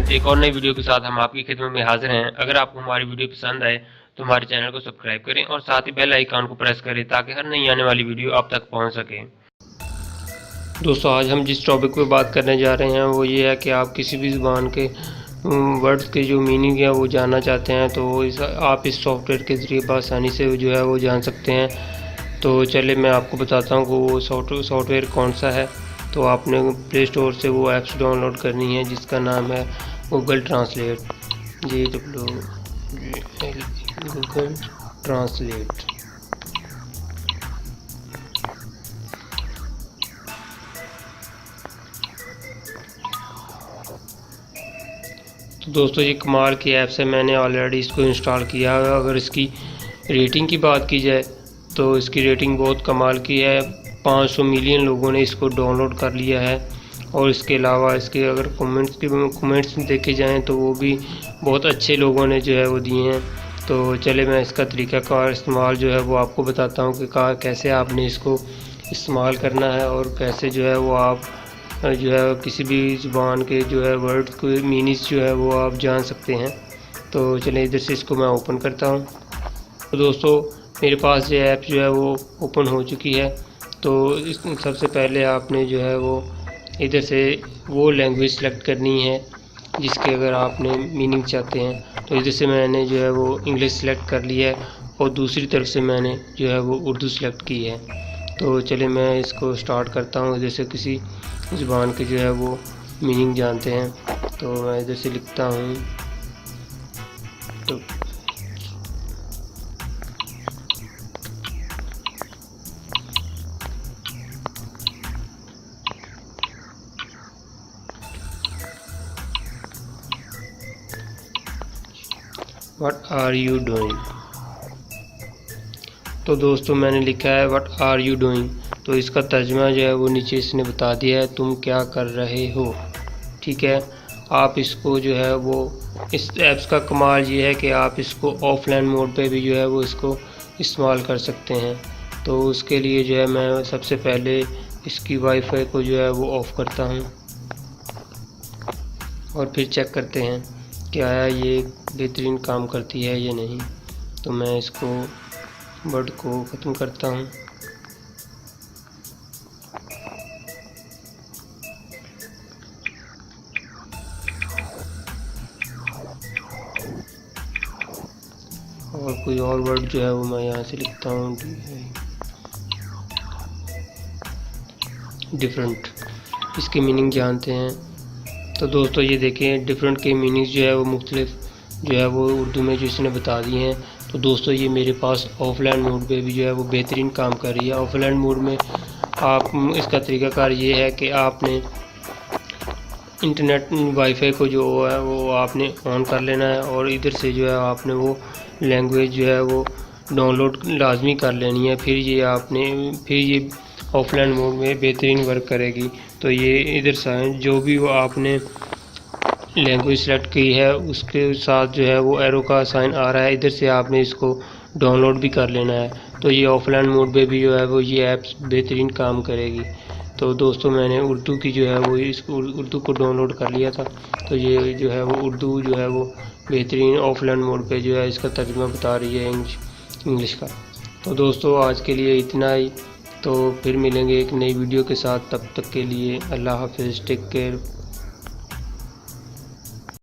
ایک اور نئی ویڈیو کے ساتھ ہم آپ کی خدمت میں حاضر ہیں۔ اگر آپ کو ہماری ویڈیو پسند آئے تو ہمارے چینل کو سبسکرائب کریں اور ساتھ ہی بیل آئیکن کو پریس کریں تاکہ ہر نئی آنے والی ویڈیو آپ تک پہنچ سکے۔ دوستو آج ہم جس ٹاپک پہ بات کرنے جا رہے ہیں وہ یہ ہے کہ آپ کسی بھی زبان کے ورڈز کے جو میننگ ہے وہ جاننا چاہتے ہیں تو آپ اس سافٹ ویئر کے ذریعے بآسانی سے جو ہے وہ جان سکتے ہیں۔ تو چلے میں آپ کو بتاتا ہوں کہ وہ سافٹ ویئر کون سا ہے۔ تو آپ نے پلے اسٹور سے وہ ایپس ڈاؤن لوڈ کرنی ہے جس کا نام ہے گوگل ٹرانسلیٹ، گوگل ٹرانسلیٹ۔ تو دوستو یہ کمال کی ایپس ہے، میں نے آلریڈی اس کو انسٹال کیا ہے۔ اگر اس کی ریٹنگ کی بات کی جائے تو اس کی ریٹنگ بہت کمال کی ہے، 500 ملین لوگوں نے اس کو ڈاؤن لوڈ کر لیا ہے۔ اور اس کے علاوہ اس کے اگر کومنٹس دیکھے جائیں تو وہ بھی بہت اچھے لوگوں نے جو ہے وہ دیے ہیں۔ تو چلے میں اس کا طریقہ کار استعمال جو ہے وہ آپ کو بتاتا ہوں کہ کیسے آپ نے اس کو استعمال کرنا ہے اور کیسے جو ہے وہ آپ جو ہے کسی بھی زبان کے جو ہے ورڈ کو میننگز جو ہے وہ آپ جان سکتے ہیں۔ تو چلیں ادھر سے اس کو میں اوپن کرتا ہوں۔ تو دوستو میرے پاس یہ ایپ جو ہے وہ اوپن ہو چکی ہے۔ تو سب سے پہلے آپ نے جو ہے وہ ادھر سے وہ لینگویج سلیکٹ کرنی ہے جس کے اگر آپ نے میننگ چاہتے ہیں۔ تو ادھر سے میں نے جو ہے وہ انگلش سلیکٹ کر لی ہے اور دوسری طرف سے میں نے جو ہے وہ اردو سلیکٹ کی ہے۔ تو چلے میں اس کو سٹارٹ کرتا ہوں۔ ادھر سے کسی زبان کے جو ہے وہ میننگ جانتے ہیں تو میں ادھر سے لکھتا ہوں تو What are you doing؟ تو دوستو میں نے لکھا ہے What are you doing؟ تو اس کا ترجمہ جو ہے وہ نیچے اس نے بتا دیا ہے، تم کیا کر رہے ہو۔ ٹھیک ہے، آپ اس کو جو ہے وہ اس ایپس کا کمال یہ ہے کہ آپ اس کو آف لائن موڈ پہ بھی جو ہے وہ اس کو استعمال کر سکتے ہیں۔ تو اس کے لیے جو ہے میں سب سے پہلے اس کی وائی فائی کو جو ہے وہ آف کرتا ہوں اور پھر چیک کرتے ہیں کہ آیا یہ بہترین کام کرتی ہے یا نہیں۔ تو میں اس کو ورڈ کو ختم کرتا ہوں۔ اور کوئی اور ورڈ جو ہے وہ میں یہاں سے لکھتا ہوں ڈفرنٹ، اس کی میننگ جانتے ہیں۔ تو دوستو یہ دیکھیں ڈفرنٹ کے میننگز جو ہے وہ مختلف جو ہے وہ اردو میں جو اس نے بتا دی ہیں۔ تو دوستو یہ میرے پاس آف لائن موڈ پہ بھی جو ہے وہ بہترین کام کر رہی ہے۔ آف لائن موڈ میں آپ اس کا طریقہ کار یہ ہے کہ آپ نے انٹرنیٹ وائی فائی کو جو ہے وہ آپ نے آن کر لینا ہے اور ادھر سے جو ہے آپ نے وہ لینگویج جو ہے وہ ڈاؤن لوڈ لازمی کر لینی ہے، پھر یہ آف لائن موڈ میں بہترین ورک کرے گی۔ تو یہ ادھر سے جو بھی وہ آپ نے لینگویج سلیکٹ کی ہے اس کے ساتھ جو ہے وہ ایرو کا سائن آ رہا ہے، ادھر سے آپ نے اس کو ڈاؤن لوڈ بھی کر لینا ہے۔ تو یہ آف لائن موڈ پہ بھی جو ہے وہ یہ ایپس بہترین کام کرے گی۔ تو دوستو میں نے اردو کی جو ہے وہ اردو کو ڈاؤن لوڈ کر لیا تھا، تو یہ جو ہے وہ اردو جو ہے وہ بہترین آف لائن موڈ پہ جو ہے اس کا ترجمہ بتا رہی ہے انگلش کا۔ تو دوستو آج کے لیے اتنا ہی، تو پھر ملیں گے ایک نئی ویڈیو کے ساتھ، تب تک کے لیے اللہ حافظ، ٹیک کیئر۔